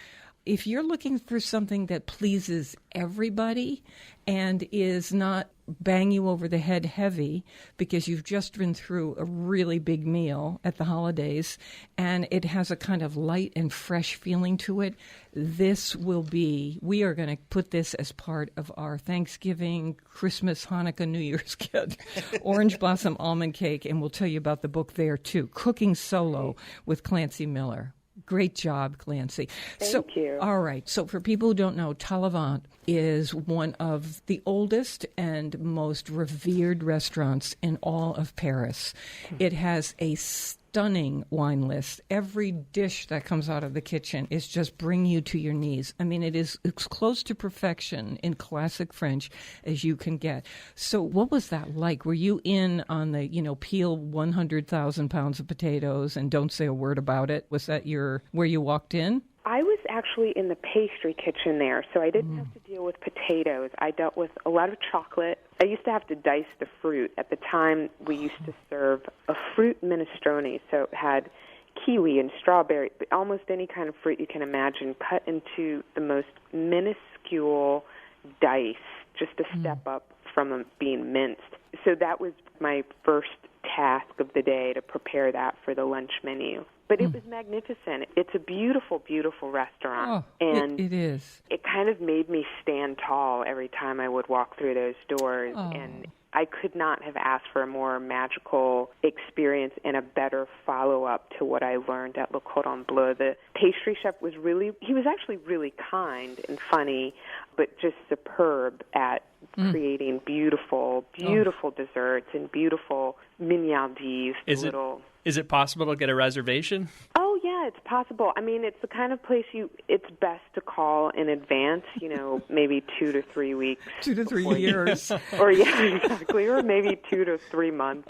If you're looking for something that pleases everybody and is not bang you over the head heavy because you've just been through a really big meal at the holidays and it has a kind of light and fresh feeling to it, we are going to put this as part of our Thanksgiving, Christmas, Hanukkah, New Year's kit, Orange Blossom Almond Cake, and we'll tell you about the book there too, Cooking Solo with Clancy Miller. Great job, Clancy. Thank you. All right. So for people who don't know, Talavant is one of the oldest and most revered restaurants in all of Paris. It has a stunning wine list. Every dish that comes out of the kitchen is just bring you to your knees. I mean, it's close to perfection in classic French as you can get. So what was that like? Were you in on the, peel 100,000 pounds of potatoes and don't say a word about it? Was that where you walked in? I was actually in the pastry kitchen there, so I didn't have to deal with potatoes. I dealt with a lot of chocolate. I used to have to dice the fruit. At the time, we used to serve a fruit minestrone, so it had kiwi and strawberry, almost any kind of fruit you can imagine, cut into the most minuscule dice, just a step up from being minced. So that was my first task of the day, to prepare that for the lunch menu. But it was magnificent. It's a beautiful, beautiful restaurant. And it is. It kind of made me stand tall every time I would walk through those doors. And I could not have asked for a more magical experience and a better follow-up to what I learned at Le Cordon Bleu. The pastry chef he was actually really kind and funny, but just superb at creating beautiful, beautiful desserts and beautiful mignardises. Is it possible to get a reservation? Oh, yeah, it's possible. I mean, it's the kind of place it's best to call in advance, maybe 2 to 3 weeks. 2 to 3 years. Or, yeah, exactly, or maybe 2 to 3 months.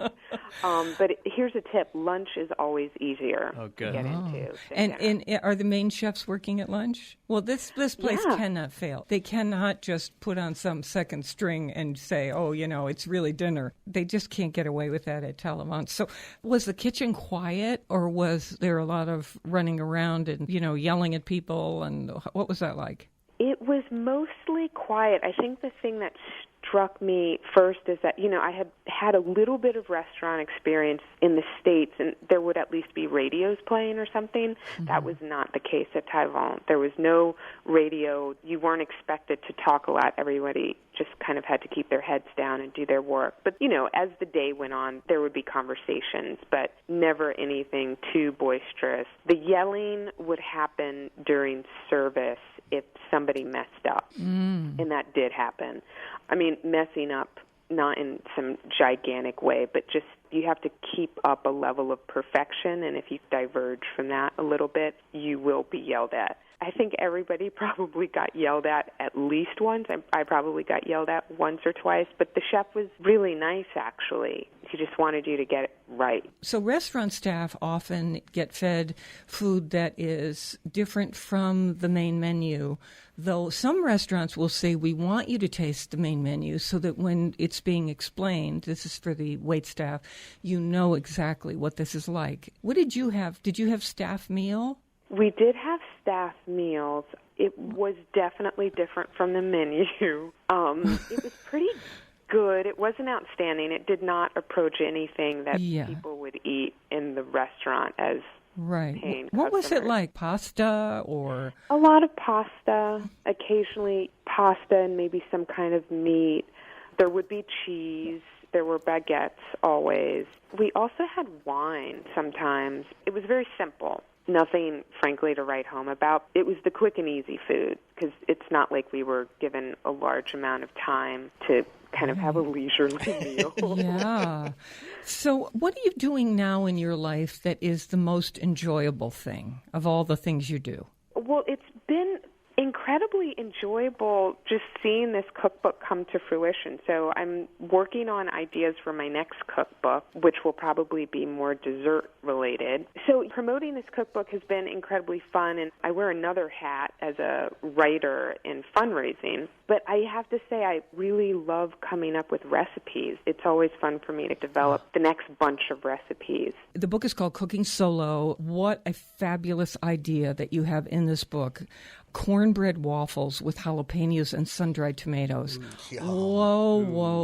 But here's a tip. Lunch is always easier to get into. And are the main chefs working at lunch? Well, this place cannot fail. They cannot just put on some second string and say, it's really dinner. They just can't get away with that at Talavant. So was the kitchen quiet, or was there a lot of running around and, yelling at people? And what was that like? It was mostly quiet. I think the thing that struck me first is that, I had a little bit of restaurant experience in the States, and there would at least be radios playing or something. That was not the case at Talavant. There was no radio. You weren't expected to talk a lot. Everybody just kind of had to keep their heads down and do their work. But, as the day went on, there would be conversations, but never anything too boisterous. The yelling would happen during service if somebody messed up, and that did happen. I mean, messing up not in some gigantic way, but just you have to keep up a level of perfection, and if you diverge from that a little bit, you will be yelled at. I think everybody probably got yelled at least once. I probably got yelled at once or twice, but the chef was really nice, actually. He just wanted you to get it right. So restaurant staff often get fed food that is different from the main menu, though some restaurants will say, we want you to taste the main menu so that when it's being explained, this is for the wait staff, you know exactly what this is like. What did you have? Did you have staff meal? We did have staff meals. It was definitely different from the menu. It was pretty good. It wasn't outstanding. It did not approach anything that people would eat in the restaurant as paying What was it customers. like? Pasta or? A lot of pasta, occasionally pasta and maybe some kind of meat. There would be cheese. There were baguettes always. We also had wine sometimes. It was very simple. Nothing, frankly, to write home about. It was the quick and easy food because it's not like we were given a large amount of time to kind of have a leisurely meal. Yeah. So what are you doing now in your life that is the most enjoyable thing of all the things you do? Well, it's been incredibly enjoyable just seeing this cookbook come to fruition. So I'm working on ideas for my next cookbook, which will probably be more dessert related. So promoting this cookbook has been incredibly fun, and I wear another hat as a writer in fundraising. But I have to say I really love coming up with recipes. It's always fun for me to develop the next bunch of recipes. The book is called Cooking Solo. What a fabulous idea that you have in this book. Cornbread waffles with jalapenos and sun-dried tomatoes. Whoa.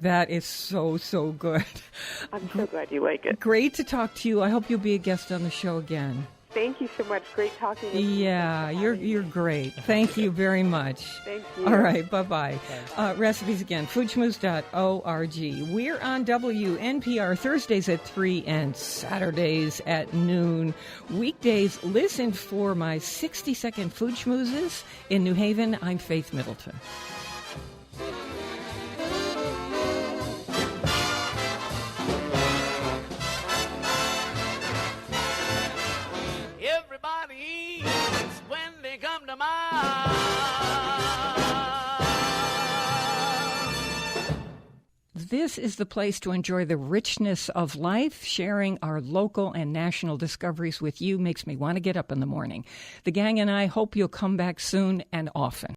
That is so, so good. I'm so glad you like it. Great to talk to you. I hope you'll be a guest on the show again. Thank you so much. Great talking to you. Yeah, you're great. Thank you very much. Thank you. All right, bye-bye. Recipes again, foodschmooze.org. We're on WNPR Thursdays at 3 and Saturdays at noon. Weekdays, listen for my 60-second Food Schmoozes. In New Haven, I'm Faith Middleton. Everybody eats when they come to mind. This is the place to enjoy the richness of life. Sharing our local and national discoveries with you makes me want to get up in the morning. The gang and I hope you'll come back soon and often.